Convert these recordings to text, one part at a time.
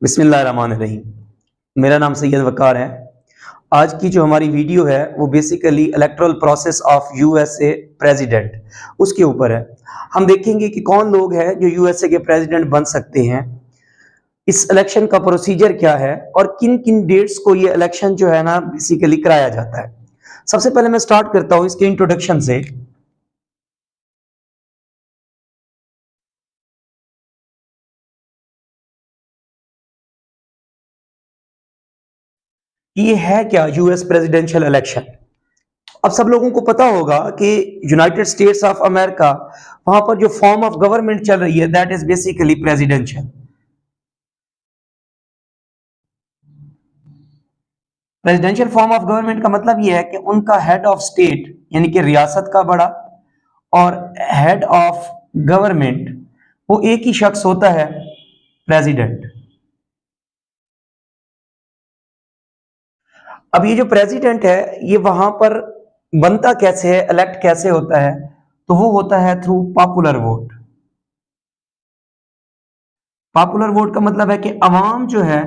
बिस्मिल्लाहिर्रहमानिर्रहीम। मेरा नाम सैयद वकार है। आज की जो हमारी वीडियो है वो basically electoral process of USA president उसके ऊपर है। हम देखेंगे कि कौन लोग हैं जो यूएसए के प्रेसिडेंट बन सकते हैं, इस इलेक्शन का प्रोसीजर क्या है और किन किन डेट्स को ये इलेक्शन जो है ना बेसिकली कराया जाता है। सबसे पहले मैं स्टार्ट करता हूँ इसके इंट्रोडक्शन से। ये है क्या यूएस प्रेसिडेंशियल इलेक्शन। अब सब लोगों को पता होगा कि यूनाइटेड स्टेट्स ऑफ अमेरिका, वहां पर जो फॉर्म ऑफ गवर्नमेंट चल रही है that is basically presidential. Presidential form of government का मतलब यह है कि उनका हेड ऑफ स्टेट यानी कि रियासत का बड़ा और हेड ऑफ गवर्नमेंट वो एक ही शख्स होता है, प्रेसिडेंट। अब ये जो प्रेसिडेंट है ये वहां पर बनता कैसे है, इलेक्ट कैसे होता है, तो वो होता है through popular vote. Popular vote का मतलब है कि अवाम जो है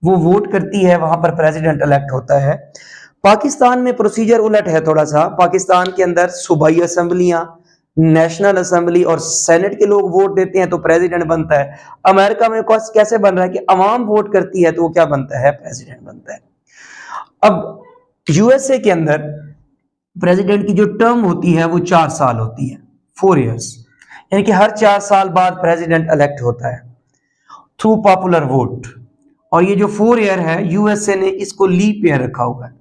वो वोट करती है, वहां पर प्रेसिडेंट इलेक्ट होता है। पाकिस्तान में प्रोसीजर उलट है थोड़ा सा। पाकिस्तान के अंदर सूबाई असेंबलियां, नेशनल असेंबली और सेनेट के लोग वोट देते हैं तो प्रेसिडेंट बनता है। अमेरिका में कैसे बन रहा है कि अवाम वोट करती है तो वो क्या बनता है, प्रेसिडेंट बनता है। अब यूएसए के अंदर प्रेसिडेंट की जो टर्म होती है वो 4 साल होती है, 4 इयर्स, यानी कि हर 4 साल बाद प्रेसिडेंट इलेक्ट होता है थ्रू पॉपुलर वोट। और ये जो 4 ईयर है यूएसए ने इसको लीप ईयर रखा हुआ है।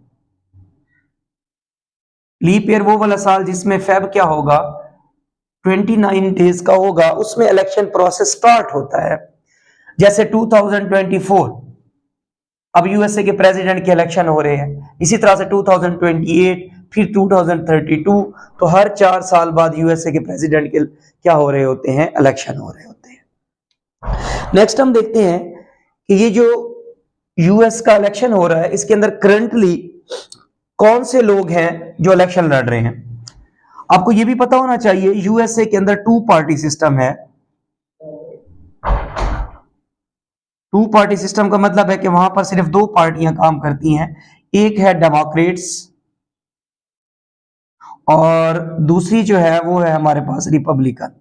लीप ईयर वो वाला साल जिसमें फेब क्या होगा, 29 डेज का होगा, उसमें इलेक्शन प्रोसेस स्टार्ट होता है। जैसे 2024 अब यूएसए के प्रेसिडेंट के इलेक्शन हो रहे हैं, इसी तरह से 2028, फिर 2032, तो हर 4 साल बाद यूएसए के प्रेसिडेंट के क्या हो रहे होते हैं, इलेक्शन हो रहे होते हैं। नेक्स्ट हम देखते हैं कि ये जो यूएस का इलेक्शन हो रहा है इसके अंदर करंटली कौन से लोग हैं जो इलेक्शन लड़ रहे हैं। आपको ये भी पता होना चाहिए यूएसए के अंदर 2 पार्टी सिस्टम है। 2 पार्टी सिस्टम का मतलब है कि वहां पर सिर्फ 2 पार्टियां काम करती हैं। एक है डेमोक्रेट्स और दूसरी जो है वो है हमारे पास रिपब्लिकन।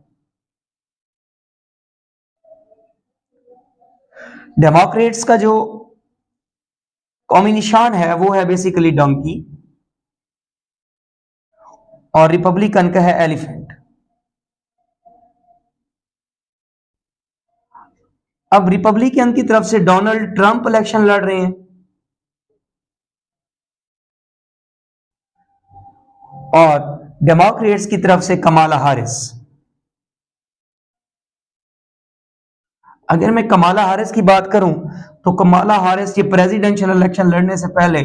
डेमोक्रेट्स का जो कौमी निशान है वो है बेसिकली डंकी और रिपब्लिकन का है एलिफेंट। अब रिपब्लिकन की तरफ से डोनाल्ड ट्रंप इलेक्शन लड़ रहे हैं और डेमोक्रेट्स की तरफ से कमाला हारिस। अगर मैं कमाला हारिस की बात करूं तो कमाला हारिस ये प्रेसिडेंशियल इलेक्शन लड़ने से पहले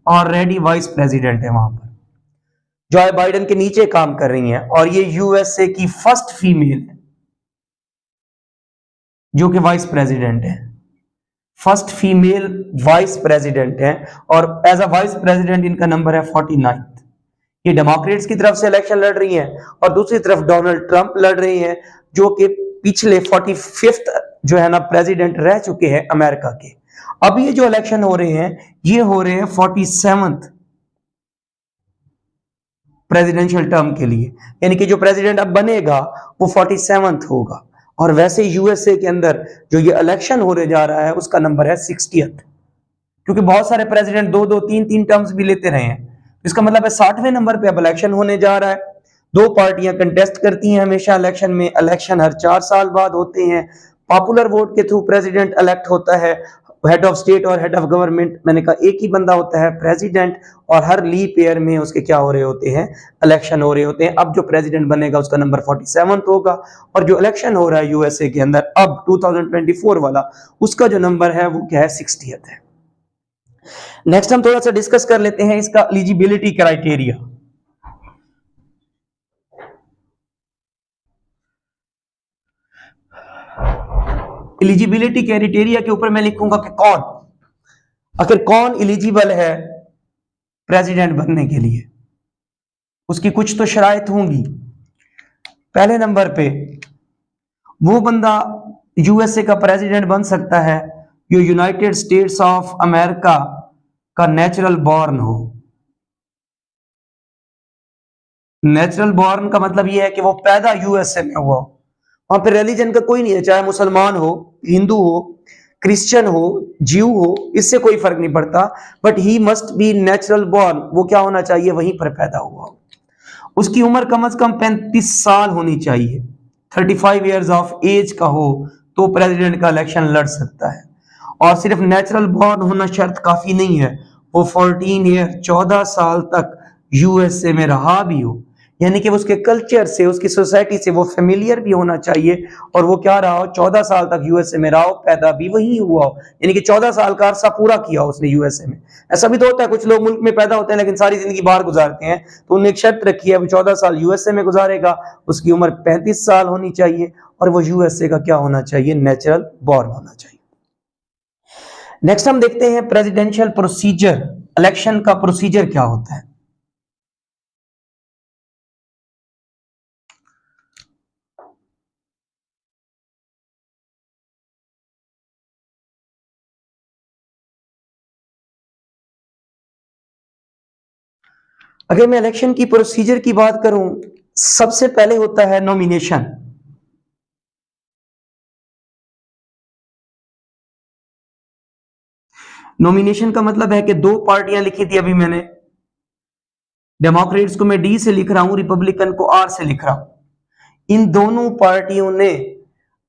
ऑलरेडी वाइस प्रेसिडेंट है, वहां पर जो बाइडेन के नीचे काम कर रही हैं, और ये यूएसए की फर्स्ट फीमेल है जो कि वाइस प्रेसिडेंट है। फर्स्ट फीमेल वाइस प्रेसिडेंट है और एज अ वाइस प्रेसिडेंट इनका नंबर है 49। ये डेमोक्रेट्स की तरफ से इलेक्शन लड़ रही हैं और दूसरी तरफ डोनाल्ड ट्रंप लड़ रही हैं जो कि पिछले 45th जो है ना प्रेसिडेंट रह चुके हैं अमेरिका के। अब ये जो इलेक्शन हो रहे हैं ये हो रहे हैं 47th प्रेसिडेंशियल टर्म के लिए, यानी कि जो प्रेसिडेंट अब बनेगा वो 47th होगा। और वैसे यूएसए के अंदर जो ये इलेक्शन होने जा रहा है उसका नंबर है 60th, क्योंकि बहुत सारे प्रेसिडेंट 2-2, 3-3 टर्म्स भी लेते रहे हैं। इसका मतलब है 60वें नंबर पे अब इलेक्शन होने जा रहा है। 2 पार्टियां कंटेस्ट करती हैं हमेशा इलेक्शन में। इलेक्शन हर 4 साल बाद होते हैं। पॉपुलर वोट के थ्रू प्रेसिडेंट इलेक्ट होता है। हेड ऑफ स्टेट और हेड ऑफ गवर्नमेंट, मैंने कहा एक ही बंदा होता है, प्रेसिडेंट, और हर लीप ईयर में उसके क्या हो रहे होते हैं, इलेक्शन हो रहे होते हैं। अब जो प्रेसिडेंट बनेगा उसका नंबर 47 होगा और जो इलेक्शन हो रहा है यूएसए के अंदर अब 2024 वाला, उसका जो नंबर है वो क्या है, 60th है। नेक्स्ट हम थोड़ा सा डिस्कस कर लेते हैं इसका एलिजिबिलिटी क्राइटेरिया। एलिजिबिलिटी क्राइटेरिया के ऊपर मैं लिखूंगा कि आखिर कौन एलिजिबल है प्रेसिडेंट बनने के लिए। उसकी कुछ तो शराइत होंगी। पहले नंबर पे वो बंदा यूएसए का प्रेसिडेंट बन सकता है जो यूनाइटेड स्टेट्स ऑफ अमेरिका का नेचुरल बॉर्न हो। नेचुरल बॉर्न का मतलब यह है कि वो पैदा यूएसए में हुआ हो, वहां पे रिलीजन का कोई नहीं है, चाहे मुसलमान हो, हिंदू हो, क्रिश्चियन हो, जीव हो, इससे कोई फर्क नहीं पड़ता, but he must be natural born. वो क्या होना चाहिए, वहीं पर पैदा हुआ हो। उसकी उम्र कम से कम 35 साल होनी चाहिए, 35 ईयर्स ऑफ एज का हो तो प्रेसिडेंट का इलेक्शन लड़ सकता है। और सिर्फ नेचुरल बॉर्न होना शर्त काफी नहीं है, वो 14 ईयर 14 साल तक यूएसए में रहा भी हो, यानी कि उसके कल्चर से, उसकी सोसाइटी से वो फेमिलियर भी होना चाहिए, और वो क्या रहा हो, 14 साल तक यूएसए में रहा हो, पैदा भी वही हुआ हो, यानी कि 14 साल का अरसा पूरा किया उसने यूएसए में। ऐसा भी तो होता है, कुछ लोग मुल्क में पैदा होते हैं लेकिन सारी जिंदगी बाहर गुजारते हैं, तो उन्होंने एक शर्त रखी है, वो 14 साल यूएसए में गुजारेगा, उसकी उम्र 35 साल होनी चाहिए, और वो यूएसए का क्या होना चाहिए, नेचुरल बॉर्न होना चाहिए। नेक्स्ट हम देखते हैं प्रेसिडेंशियल प्रोसीजर, इलेक्शन का प्रोसीजर क्या होता है। अगर मैं इलेक्शन की प्रोसीजर की बात करूं, सबसे पहले होता है नॉमिनेशन। नॉमिनेशन का मतलब है कि दो पार्टियां लिखी थी अभी मैंने, डेमोक्रेट्स को मैं डी से लिख रहा हूं, रिपब्लिकन को आर से लिख रहा हूं। इन दोनों पार्टियों ने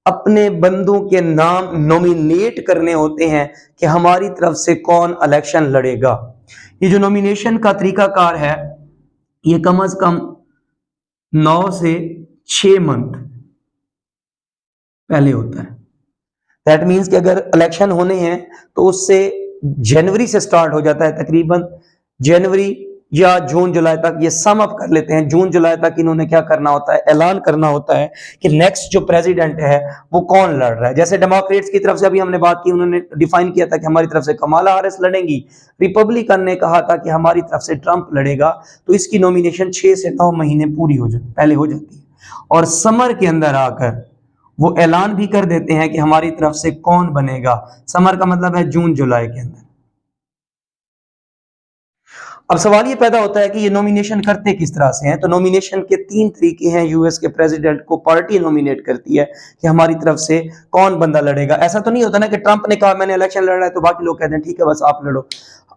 अपने बंदों के नाम नॉमिनेट करने होते हैं कि हमारी तरफ से कौन इलेक्शन लड़ेगा। ये जो नॉमिनेशन का तरीकाकार है, ये कम से कम 9 से 6 मंथ पहले होता है। दैट मीन्स कि अगर इलेक्शन होने हैं तो उससे जनवरी से स्टार्ट हो जाता है, तकरीबन जनवरी या जून जुलाई तक, ये सम अप कर लेते हैं, जून जुलाई तक इन्होंने क्या करना होता है, ऐलान करना होता है कि नेक्स्ट जो प्रेसिडेंट है वो कौन लड़ रहा है। जैसे डेमोक्रेट्स की तरफ से अभी हमने बात की, उन्होंने डिफाइन किया था कि हमारी तरफ से कमाला हैरिस लड़ेंगी, रिपब्लिकन ने कहा था कि हमारी तरफ से ट्रंप लड़ेगा, तो इसकी नॉमिनेशन 6 से 9 महीने पूरी हो जाती, पहले हो जाती है, और समर के अंदर आकर वो ऐलान भी कर देते हैं कि हमारी तरफ से कौन बनेगा। समर का मतलब है जून जुलाई के अंदर। अब सवाल ये पैदा होता है कि ये नॉमिनेशन करते किस तरह से हैं, तो नॉमिनेशन के 3 तरीके हैं। यूएस के प्रेसिडेंट को पार्टी नॉमिनेट करती है कि हमारी तरफ से कौन बंदा लड़ेगा। ऐसा तो नहीं होता ना कि ट्रंप ने कहा मैंने इलेक्शन लड़ रहा है तो बाकी लोग कहते हैं ठीक है बस आप लड़ो।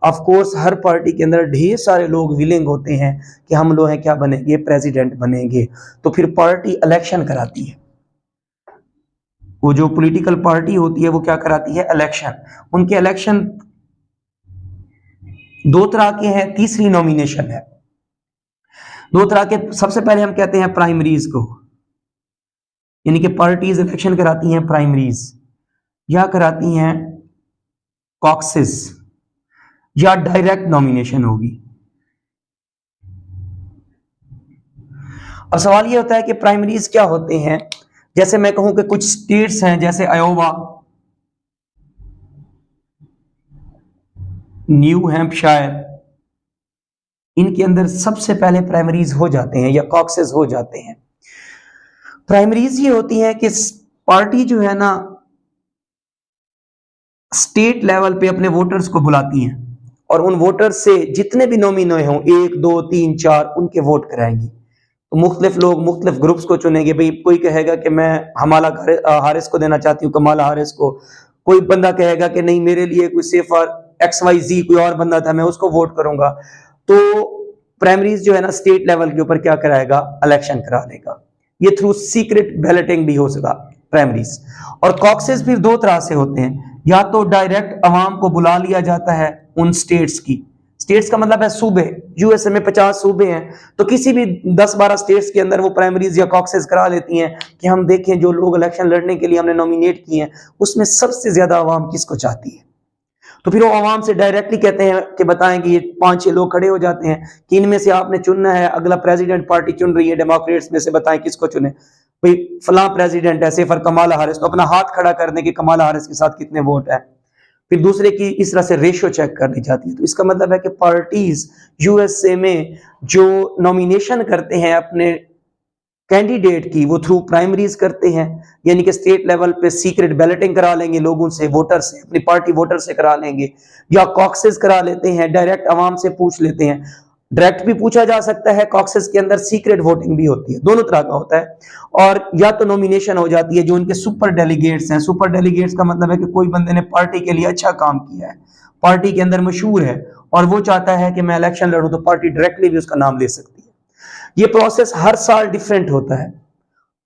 ऑफ कोर्स हर पार्टी के अंदर ढेर सारे लोग विलिंग होते हैं कि हम लोग हैं क्या बनेंगे, प्रेसिडेंट बनेंगे, तो फिर पार्टी इलेक्शन कराती है। वो जो पॉलिटिकल पार्टी होती है वो क्या कराती है, इलेक्शन। उनके इलेक्शन 2 तरह के हैं, तीसरी नॉमिनेशन है। 2 तरह के, सबसे पहले हम कहते हैं प्राइमरीज को, यानी कि पार्टीज इलेक्शन कराती हैं प्राइमरीज, या कराती हैं कॉक्सेस, या डायरेक्ट नॉमिनेशन होगी। अब सवाल ये होता है कि प्राइमरीज क्या होते हैं। जैसे मैं कहूं कि कुछ स्टेट्स हैं जैसे अयोवा, न्यू हैम्पशायर, इनके अंदर सबसे पहले प्राइमरीज हो जाते हैं या कॉक्सेस हो जाते हैं। प्राइमरीज ये होती हैं कि पार्टी जो है ना स्टेट लेवल पे अपने वोटर्स को बुलाती हैं और उन वोटर्स से जितने भी नॉमिनी हों, 1 2 3 4, उनके वोट कराएंगी। तो मुख्तलिफ लोग मुख्तलिफ ग्रुप्स को चुनेंगे। भाई कोई कहेगा कि मैं कमाला हारिस को देना चाहती हूँ, कमाला हारिस को। कोई बंदा कहेगा कि नहीं मेरे लिए कोई सेफर XYZ कोई और बंदा था, मैं उसको वोट करूंगा। तो प्राइमरीज जो है ना स्टेट लेवल के ऊपर क्या कराएगा, इलेक्शन करा देगा। ये थ्रू सीक्रेट बैलेटिंग भी हो सका प्राइमरीज। और कॉक्सेस फिर 2 तरह से होते हैं, या तो डायरेक्ट अवाम को बुला लिया जाता है उन स्टेट्स की, स्टेट्स का मतलब है सूबे, यूएसए में 50 सूबे हैं, तो किसी भी 10-12 स्टेट्स के अंदर वो प्राइमरीज या कॉक्सेस करा लेती हैं कि हम देखें जो लोग इलेक्शन लड़ने के लिए हमने नॉमिनेट किए हैं उसमें सबसे ज्यादा अवाम किसको चाहती है। तो फिर वो अवाम से डायरेक्टली कहते हैं कि बताएं कि ये 5-6 लोग खड़े हो जाते हैं कि इनमें से आपने चुनना है, अगला प्रेसिडेंट पार्टी चुन रही है डेमोक्रेट्स में से, बताएं किसको चुने। भाई फलां प्रेसिडेंट है सेफर कमाला हारिस, तो अपना हाथ खड़ा कर दें कि कमाला हारिस के साथ कितने वोट है। फिर दूसरे की इस तरह से रेशियो चेक करनी जाती है। तो इसका मतलब है कि पार्टीज यूएसए में जो नॉमिनेशन करते हैं अपने कैंडिडेट की वो थ्रू प्राइमरीज करते हैं, यानी कि स्टेट लेवल पे सीक्रेट बैलेटिंग करा लेंगे लोगों से, वोटर से, अपनी पार्टी वोटर से करा लेंगे, या कॉक्सेस करा लेते हैं, डायरेक्ट आवाम से पूछ लेते हैं। डायरेक्ट भी पूछा जा सकता है, कॉक्सेस के अंदर सीक्रेट वोटिंग भी होती है, दोनों तरह का होता है। और या तो नॉमिनेशन हो जाती है, जो उनके सुपर डेलीगेट्स हैं। सुपर डेलीगेट्स का मतलब है कि कोई बंदे ने पार्टी के लिए अच्छा काम किया है, पार्टी के अंदर मशहूर है, और वो चाहता है कि मैं इलेक्शन लड़ूं, तो पार्टी डायरेक्टली भी उसका नाम ले सकती है। ये प्रोसेस हर साल डिफरेंट होता है,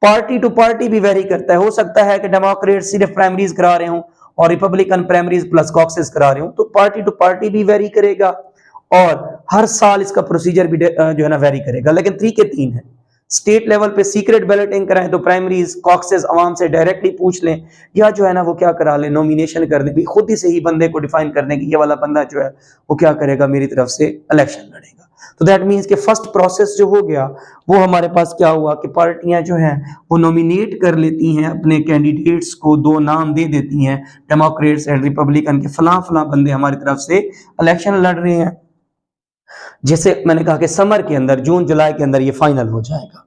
पार्टी टू पार्टी भी वेरी करता है। हो सकता है कि डेमोक्रेट सिर्फ प्राइमरीज करा रहे हो और रिपब्लिकन प्राइमरीज प्लस कॉक्सेस करा रहे हो, तो पार्टी टू पार्टी भी वेरी करेगा, और हर साल इसका प्रोसीजर भी जो है ना वेरी करेगा। लेकिन तरीके तीन है, स्टेट लेवल पे सीक्रेट बैलेटिंग कराएं तो प्राइमरीज कॉक्सेस आवाम से डायरेक्टली पूछ लें, या जो है ना वो क्या करा लें, नॉमिनेशन कर दें, खुद ही से ही बंदे को डिफाइन करने की ये वाला बंदा जो है वो क्या करेगा, मेरी तरफ से इलेक्शन लड़ेगा। तो दैट मीन्स कि फर्स्ट प्रोसेस जो हो गया वो हमारे पास क्या हुआ कि पार्टियां जो हैं वो नॉमिनेट कर लेती हैं अपने कैंडिडेट्स को, दो नाम दे देती हैं डेमोक्रेट्स एंड रिपब्लिकन के, फलां फलां बंदे हमारी तरफ से इलेक्शन लड़ रहे हैं। जैसे मैंने कहा कि समर के अंदर, जून जुलाई के अंदर ये फाइनल हो जाएगा।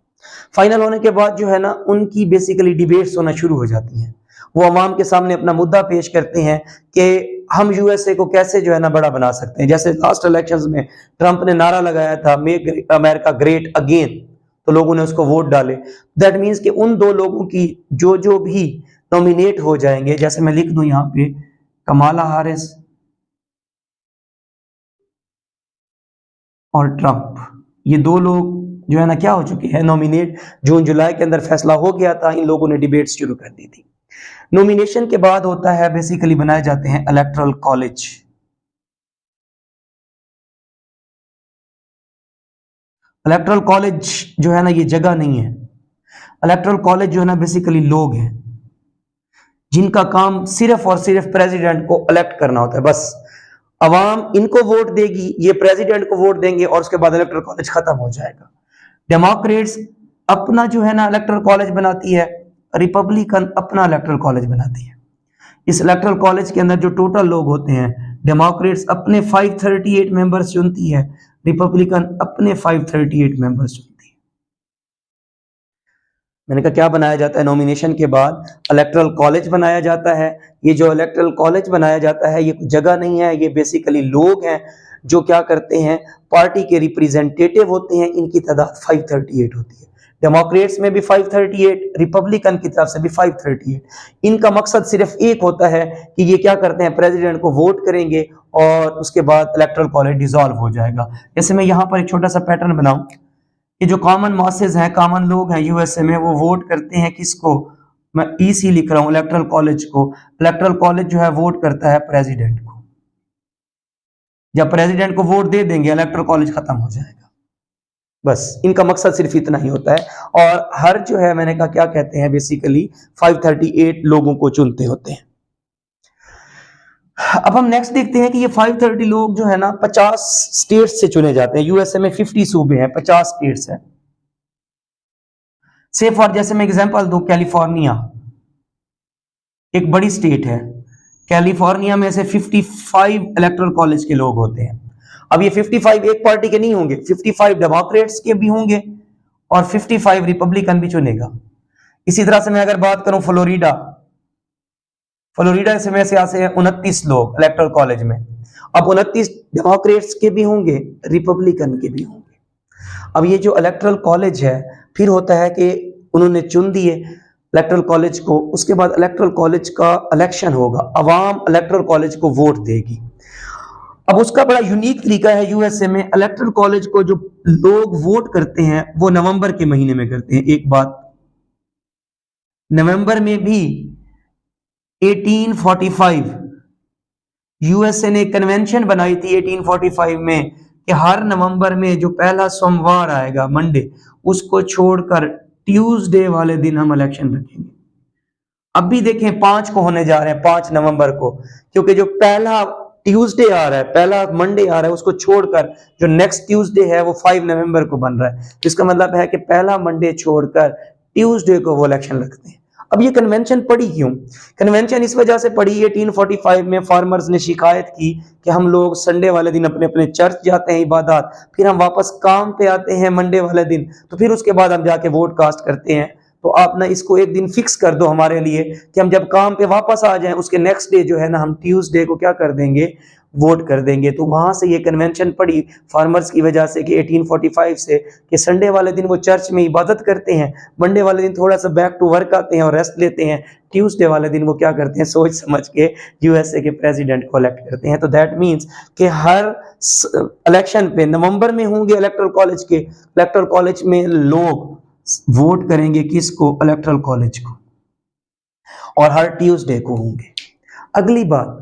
फाइनल होने के बाद जो है ना उनकी बेसिकली डिबेट्स होना शुरू हो जाती हैं। वो अवाम के सामने अपना मुद्दा पेश करते हैं कि हम यूएसए को कैसे जो है ना बड़ा बना सकते हैं। जैसे लास्ट इलेक्शंस में ट्रंप ने नारा लगाया था, मेक अमेरिका ग्रेट अगेन, तो लोगों ने उसको वोट डाले। दैट मीन्स कि उन दो लोगों की जो भी नॉमिनेट हो जाएंगे, जैसे मैं लिख दूं यहाँ पे कमाला हैरिस और ट्रंप, ये दो लोग जो है ना क्या हो चुके हैं, नॉमिनेट। जून जुलाई के अंदर फैसला हो गया था, इन लोगों ने डिबेट्स शुरू कर दी थी। नॉमिनेशन के बाद होता है, बेसिकली बनाए जाते हैं इलेक्टोरल कॉलेज। इलेक्टोरल कॉलेज जो है ना ये जगह नहीं है, इलेक्टोरल कॉलेज जो है ना बेसिकली लोग हैं जिनका काम सिर्फ और सिर्फ प्रेसिडेंट को इलेक्ट करना होता है। बस अवाम इनको वोट देगी, ये प्रेसिडेंट को वोट देंगे, और उसके बाद इलेक्टोरल कॉलेज खत्म हो जाएगा। डेमोक्रेट्स अपना जो है ना इलेक्टोरल कॉलेज बनाती है, रिपब्लिकन अपना इलेक्टोरल कॉलेज बनाती है। इस इलेक्टोरल कॉलेज के अंदर जो टोटल लोग होते हैं, डेमोक्रेट्स अपने 538 मेंबर्स चुनती है, रिपब्लिकन अपने 538 मेंबर्स चुनती है। मैंने कहा क्या बनाया जाता है, नॉमिनेशन के बाद इलेक्टोरल कॉलेज बनाया जाता है। ये जो इलेक्टोरल कॉलेज बनाया जाता है ये जगह नहीं है, ये बेसिकली लोग हैं जो क्या करते हैं, पार्टी के रिप्रेजेंटेटिव होते हैं। इनकी तादाद 538 होती है, डेमोक्रेट्स में भी 538, रिपब्लिकन की तरफ से भी 538। इनका मकसद सिर्फ एक होता है कि ये क्या करते हैं, प्रेसिडेंट को वोट करेंगे और उसके बाद इलेक्टोरल कॉलेज डिसॉल्व हो जाएगा। जैसे मैं यहाँ पर एक छोटा सा पैटर्न बनाऊं, ये जो कॉमन मासेस हैं, कॉमन लोग हैं यूएसए में, वो वोट करते हैं किसको, मैं ईसी लिख रहा हूं, इलेक्टोरल कॉलेज को। इलेक्टोरल कॉलेज जो है वोट करता है प्रेसिडेंट को। जब प्रेसिडेंट को वोट दे देंगे इलेक्टोरल कॉलेज खत्म हो जाएगा। बस इनका मकसद सिर्फ इतना ही होता है, और हर जो है मैंने कहा क्या कहते हैं, बेसिकली 538 लोगों को चुनते होते हैं। अब हम नेक्स्ट देखते हैं कि ये 530 लोग जो है ना 50 स्टेट्स से चुने जाते हैं। यूएसए में 50 सूबे हैं, 50 स्टेट्स हैं। से फॉर जैसे मैं एग्जांपल दूं, कैलिफोर्निया एक बड़ी स्टेट है, कैलिफोर्निया में से 55 इलेक्टोरल कॉलेज के लोग होते हैं। अब ये 55 एक पार्टी के नहीं होंगे, 55 डेमोक्रेट्स के भी होंगे और 55 रिपब्लिकन भी चुनेगा। इसी तरह से मैं अगर बात करूं फ्लोरिडा में से आते हैं 29 लोग इलेक्टोरल कॉलेज में। अब 29 डेमोक्रेट्स के भी होंगे, रिपब्लिकन के भी होंगे। अब ये जो इलेक्टोरल कॉलेज है, फिर होता है कि उन्होंने चुन दिए इलेक्टोरल कॉलेज को, उसके बाद इलेक्टोरल कॉलेज का इलेक्शन होगा, अवाम इलेक्टोरल कॉलेज को वोट देगी। अब उसका बड़ा यूनिक तरीका है यूएसए में, इलेक्टोरल कॉलेज को जो लोग वोट करते हैं वो नवंबर के महीने में करते हैं। एक बात, नवंबर में भी 1845 यूएसए ने कन्वेंशन बनाई थी 1845 में कि हर नवंबर में जो पहला सोमवार आएगा, मंडे, उसको छोड़कर ट्यूसडे वाले दिन हम इलेक्शन रखेंगे। अब भी देखें 5 को होने जा रहे हैं, 5 नवंबर को, क्योंकि जो पहला ट्यूसडे आ रहा है, पहला मंडे आ रहा है, उसको छोड़कर जो नेक्स्ट ट्यूसडे है वो 5 नवंबर को बन रहा है। इसका मतलब है कि पहला मंडे छोड़कर ट्यूसडे को वो इलेक्शन रखते हैं। अब ये कन्वेंशन पड़ी क्यों? कन्वेंशन इस वजह से पड़ी, 1845 में फार्मर्स ने शिकायत की कि हम लोग संडे वाले दिन अपने अपने चर्च जाते हैं इबादत, फिर हम वापस काम पे आते हैं मंडे वाले दिन, तो फिर उसके बाद हम जाके वोट कास्ट करते हैं। तो आप ना इसको एक दिन फिक्स कर दो हमारे लिए कि हम जब काम पे वापस आ जाएं उसके नेक्स्ट डे जो है ना हम ट्यूसडे को क्या कर देंगे, वोट कर देंगे। तो वहां से ये कन्वेंशन पड़ी फार्मर्स की वजह से कि 1845 से कि संडे वाले दिन वो चर्च में इबादत करते हैं, मंडे वाले दिन थोड़ा सा बैक टू वर्क आते हैं और रेस्ट लेते हैं, ट्यूसडे वाले दिन वो क्या करते हैं, सोच समझ के यूएसए के प्रेसिडेंट को इलेक्ट करते हैं। तो दैट मीन्स कि हर इलेक्शन पे नवंबर में होंगे इलेक्टोरल कॉलेज के, इलेक्टोरल कॉलेज में लोग वोट करेंगे किसको, इलेक्टोरल कॉलेज को, और हर ट्यूसडे को होंगे। अगली बात,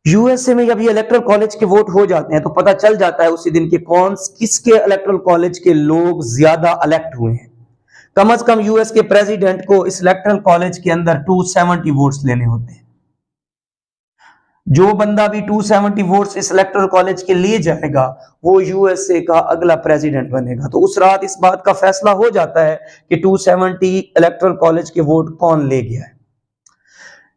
यूएसए में जब ये इलेक्टोरल कॉलेज के वोट हो जाते हैं तो पता चल जाता है उसी दिन के कौन किसके इलेक्टोरल कॉलेज के लोग ज्यादा इलेक्ट हुए हैं। कम से कम यूएस के प्रेसिडेंट को इस इलेक्टोरल कॉलेज के अंदर 270 वोट्स लेने होते हैं। जो बंदा भी 270 वोट्स इस इलेक्टोरल कॉलेज के लिए जाएगा वो यूएसए का अगला प्रेसिडेंट बनेगा। तो उस रात इस बात का फैसला हो जाता है कि 270 इलेक्टोरल कॉलेज के वोट कौन ले गया है।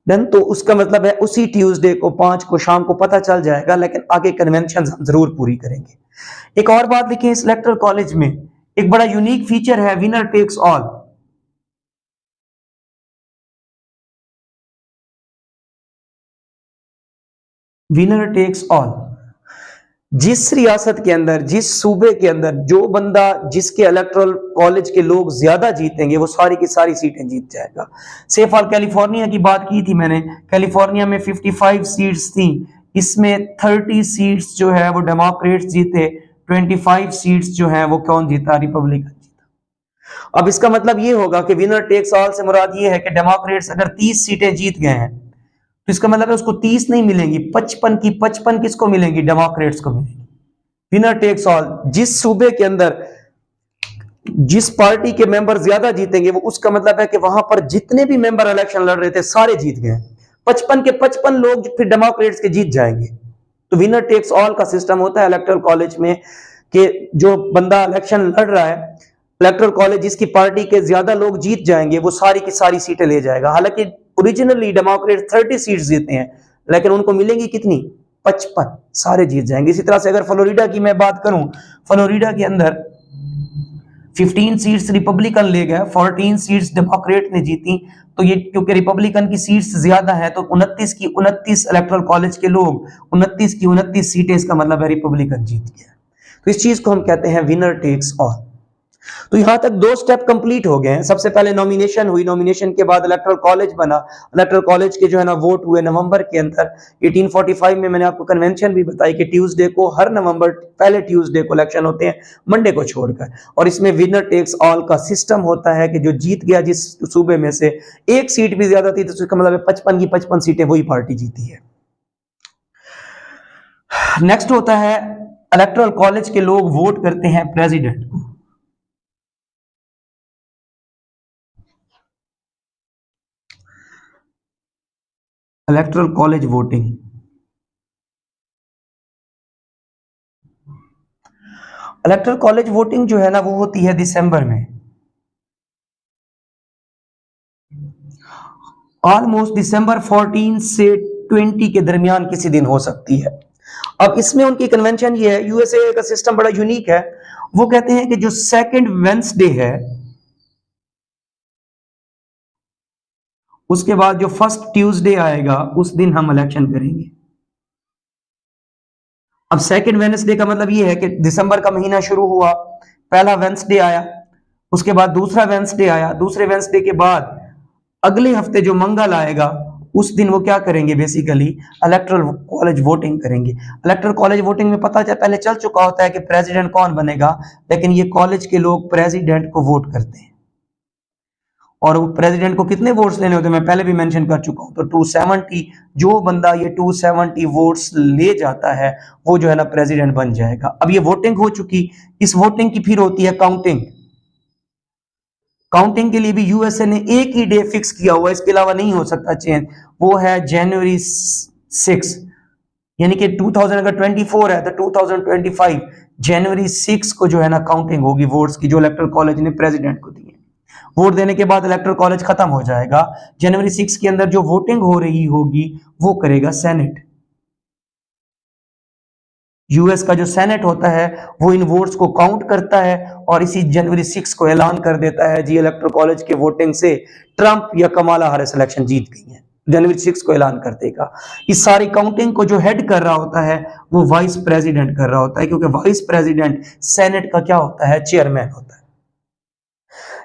डन, तो उसका मतलब है उसी ट्यूसडे को 5 को शाम को पता चल जाएगा, लेकिन आगे कन्वेंशन हम जरूर पूरी करेंगे। एक और बात लिखिए, इस इलेक्टोरल कॉलेज में एक बड़ा यूनिक फीचर है, winner takes all. Winner takes all, जिस रियासत के अंदर, जिस सूबे के अंदर जो बंदा, जिसके इलेक्टोरल कॉलेज के लोग ज्यादा जीतेंगे वो सारी की सारी सीटें जीत जाएगा। से फॉर कैलिफोर्निया की बात की थी मैंने, कैलिफोर्निया में 55 सीट्स थी, इसमें 30 सीट्स जो है वो डेमोक्रेट्स जीते, 25 सीट्स जो है वो कौन जीता, रिपब्लिकन जीता। अब इसका मतलब ये होगा कि विनर टेक्स ऑल से मुराद ये है कि डेमोक्रेट्स अगर 30 सीटें जीत गए हैं तो इसका मतलब है उसको 30 नहीं मिलेंगी, 55 की 55 किसको मिलेंगी, डेमोक्रेट्स को मिलेंगी। विनर टेक्स ऑल, जिस सूबे के अंदर जिस पार्टी के मेंबर ज्यादा जीतेंगे वो, उसका मतलब है कि वहां पर जितने भी मेंबर इलेक्शन लड़ रहे थे सारे जीत गए, 55 के 55 लोग फिर डेमोक्रेट्स के जीत जाएंगे। तो विनर टेक्स ऑल का सिस्टम होता है इलेक्टोरल कॉलेज में कि जो बंदा इलेक्शन लड़ रहा है, इलेक्टोरल कॉलेज जिसकी पार्टी के ज्यादा लोग जीत जाएंगे वो सारी की सारी सीटें ले जाएगा। हालांकि ओरिजिनली डेमोक्रेट 30 सीट्स जीते हैं, लेकिन उनको मिलेंगी कितनी, 55, सारे जीत जाएंगे। इसी तरह से अगर फ्लोरिडा की मैं बात करूं, फ्लोरिडा के अंदर 15 सीट्स रिपब्लिकन ले गए, 14 सीट्स डेमोक्रेट ने जीती। तो ये क्योंकि रिपब्लिकन की सीट्स ज्यादा है तो 29 की 29 इलेक्टोरल कॉलेज के लोग 29 की 29 सीटें, इसका मतलब है रिपब्लिकन जीत गया। तो इस चीज को हम कहते हैं विनर टेक्स ऑल। तो यहां तक 2 स्टेप कंप्लीट हो गए हैं। सबसे पहले नॉमिनेशन हुई, नॉमिनेशन के बाद इलेक्टोरल कॉलेज बना, इलेक्टोरल कॉलेज के जो है ना वोट हुए नवंबर के अंदर। 1845 में मैंने आपको कन्वेंशन भी बताई कि ट्यूसडे को, हर नवंबर पहले ट्यूसडे को इलेक्शन होते हैं मंडे को छोड़कर, और इसमें विनर टेक्स ऑल का सिस्टम होता है कि जो जीत गया जिस सूबे में से, एक सीट भी ज्यादा थी तो इसका मतलब 55 की 55 सीटें वही पार्टी जीती है। नेक्स्ट होता है इलेक्टोरल कॉलेज के लोग वोट करते हैं प्रेसिडेंट को। Electoral college voting, electoral college voting जो है ना वो होती है दिसंबर में, ऑलमोस्ट दिसंबर 14 से 20 के दरमियान किसी दिन हो सकती है। अब इसमें उनकी कन्वेंशन ये है, यूएसए का सिस्टम बड़ा यूनिक है, वो कहते हैं कि जो सेकंड वेंसडे है उसके बाद जो फर्स्ट ट्यूसडे आएगा उस दिन हम इलेक्शन करेंगे। अब सेकंड वेंसडे का मतलब ये है कि दिसंबर का महीना शुरू हुआ, पहला वेंसडे आया, उसके बाद दूसरा वेंसडे आया, दूसरे वेंसडे के बाद अगले हफ्ते जो मंगल आएगा उस दिन वो क्या करेंगे, बेसिकली इलेक्टोरल कॉलेज वोटिंग करेंगे। इलेक्टोरल कॉलेज वोटिंग में पता पहले चल चुका होता है कि प्रेसिडेंट कौन बनेगा, लेकिन ये कॉलेज के लोग प्रेसिडेंट को वोट करते हैं, और प्रेसिडेंट को कितने वोट्स लेने होते हैं मैं पहले भी मेंशन कर चुका हूं। तो 270, जो बंदा ये 270 वोट्स ले जाता है वो जो है ना प्रेसिडेंट बन जाएगा। अब ये वोटिंग हो चुकी, इस वोटिंग की फिर होती है काउंटिंग। काउंटिंग के लिए भी यूएसए ने एक ही डे फिक्स किया हुआ है, इसके अलावा नहीं हो सकता चेंज, वो है जनवरी 6, यानी कि 2000 अगर 24 है तो 2025 जनवरी 6 को जो है ना काउंटिंग होगी वोट्स की जो इलेक्टोरल कॉलेज ने प्रेसिडेंट को दिए। वोट देने के बाद इलेक्टोरल कॉलेज खत्म हो जाएगा। जनवरी 6 के अंदर जो वोटिंग हो रही होगी वो करेगा सेनेट। यूएस का जो सेनेट होता है वो इन वोट्स को काउंट करता है और इसी जनवरी 6 को ऐलान कर देता है जी इलेक्टोरल कॉलेज के वोटिंग से ट्रंप या कमाला हैरिस इलेक्शन जीत गई है। जनवरी 6 को ऐलान कर देगा। इस सारी काउंटिंग को जो हेड कर रहा होता है वो वाइस प्रेसिडेंट कर रहा होता है, क्योंकि वाइस प्रेसिडेंट सेनेट का क्या होता है, चेयरमैन होता है।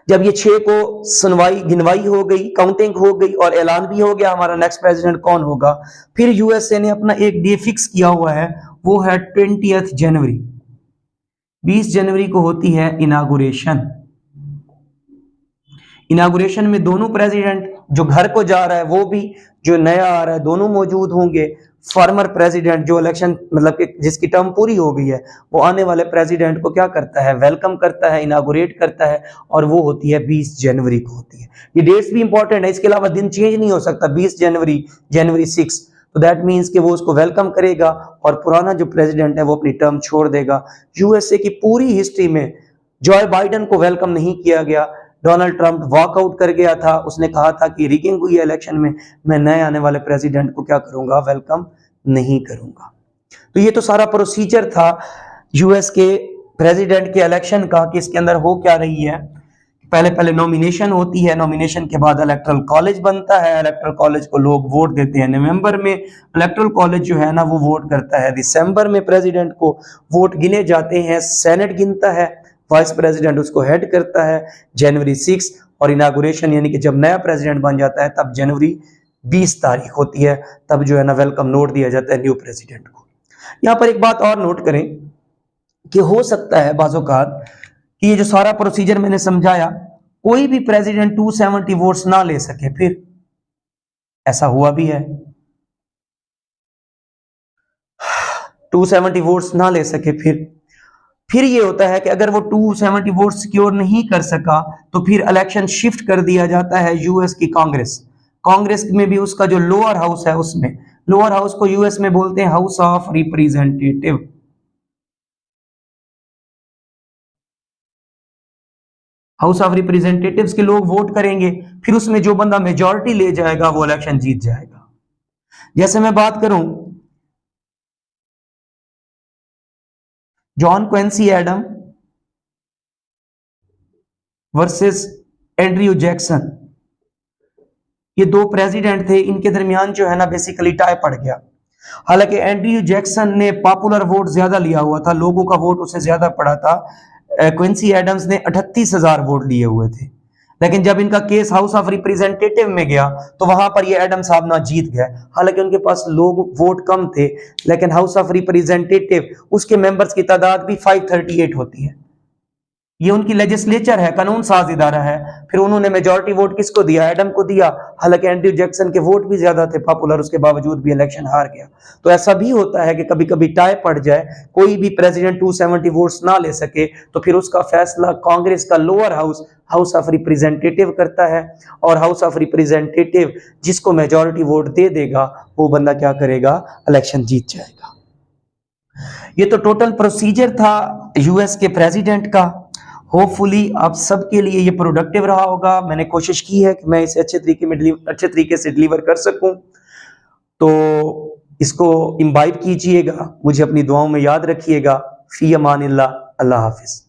जब ये 6 को सुनवाई गिनवाई हो गई, काउंटिंग हो गई और ऐलान भी हो गया हमारा नेक्स्ट प्रेसिडेंट कौन होगा, फिर यूएसए ने अपना एक डे फिक्स किया हुआ है, वो है 20 जनवरी। 20 जनवरी को होती है इनागुरेशन। इनागुरेशन में दोनों प्रेसिडेंट, जो घर को जा रहा है वो भी, जो नया आ रहा है, दोनों मौजूद होंगे। फॉर्मर प्रेसिडेंट जो इलेक्शन मतलब जिसकी टर्म पूरी हो गई है वो आने वाले प्रेसिडेंट को क्या करता है, वेलकम करता है, इनागुरेट करता है, और वो होती है 20 जनवरी को होती है। ये डेट्स भी इंपॉर्टेंट है, इसके अलावा दिन चेंज नहीं हो सकता। 20 जनवरी, जनवरी 6, तो दैट मीन्स कि वो उसको वेलकम करेगा और पुराना जो प्रेसिडेंट है वो अपनी टर्म छोड़ देगा। यूएसए की पूरी हिस्ट्री में जॉय बाइडेन को वेलकम नहीं किया गया। डोनाल्ड ट्रंप वॉकआउट कर गया था, उसने कहा था कि रिगिंग हुई है इलेक्शन में, मैं नए आने वाले प्रेसिडेंट को क्या करूंगा, वेलकम नहीं करूंगा। तो ये तो सारा प्रोसीजर था यूएस के प्रेसिडेंट के इलेक्शन का कि इसके अंदर हो क्या रही है। पहले नॉमिनेशन होती है, नॉमिनेशन के बाद इलेक्टोरल कॉलेज बनता है, इलेक्टोरल कॉलेज को लोग वोट देते हैं नवंबर में, इलेक्टोरल कॉलेज जो है ना वो वोट करता है दिसंबर में, प्रेसिडेंट को वोट गिने जाते हैं, सेनेट गिनता है, वाइस प्रेसिडेंट उसको हेड करता है जनवरी 6, और इनागुरेशन यानी कि जब नया प्रेसिडेंट बन जाता है तब जनवरी 20 तारीख होती है, तब जो है ना वेलकम नोट दिया जाता है न्यू प्रेसिडेंट को। यहां पर एक बात और नोट करें कि हो सकता है बाज़-औक़ात कि ये जो सारा प्रोसीजर मैंने समझाया, कोई भी प्रेसिडेंट 270 वोट्स ना ले सके, फिर ऐसा हुआ भी है, 270 वोट्स ना ले सके। फिर ये होता है कि अगर वो 270 वोट सिक्योर नहीं कर सका तो फिर इलेक्शन शिफ्ट कर दिया जाता है यूएस की कांग्रेस में भी उसका जो लोअर हाउस है, उसमें लोअर हाउस को यूएस में बोलते हैं house of representative. House of representatives के लोग वोट करेंगे, फिर उसमें जो बंदा मेजॉरिटी ले जाएगा वो इलेक्शन जीत जाएगा। जैसे मैं बात करूं John Quincy Adam versus Andrew Jackson, ये दो प्रेसिडेंट थे, इनके दरमियान जो है ना बेसिकली टाई पड़ गया। हालांकि एंड्रयू जैक्सन ने पॉपुलर वोट ज्यादा लिया हुआ था, लोगों का वोट उससे ज्यादा पड़ा था। क्विंसी एडम्स ने 38,000 वोट लिए हुए थे, लेकिन जब इनका केस हाउस ऑफ रिप्रेजेंटेटिव में गया तो वहां पर ये एडम साहब ना जीत गए। हालांकि उनके पास लोग वोट कम थे, लेकिन हाउस ऑफ रिप्रेजेंटेटिव उसके मेंबर्स की तादाद भी 538 होती है। ये उनकी लेजिस्लेचर है, कानून साज इदारा है। फिर उन्होंने मेजॉरिटी वोट किसको दिया, एडम को दिया। हालांकि एंड्रयू जैक्सन के वोट भी ज्यादा थे पॉपुलर, उसके बावजूद भी इलेक्शन हार गया। तो ऐसा भी होता है कि कभी कभी टाई पड़ जाए, कोई भी प्रेसिडेंट 270 वोट्स ना ले सके तो फिर उसका फैसला कांग्रेस का lower house, house of representative करता है, और हाउस ऑफ रिप्रेजेंटेटिव जिसको मेजॉरिटी वोट दे देगा वो बंदा क्या करेगा, इलेक्शन जीत जाएगा। ये तो टोटल प्रोसीजर था यूएस के प्रेसिडेंट का। होपफुली आप सबके लिए ये प्रोडक्टिव रहा होगा। मैंने कोशिश की है कि मैं इसे अच्छे तरीके से डिलीवर कर सकूं, तो इसको इम्बाइब कीजिएगा, मुझे अपनी दुआओं में याद रखिएगा। फी अमानिल्लाह, अल्लाह हाफिज।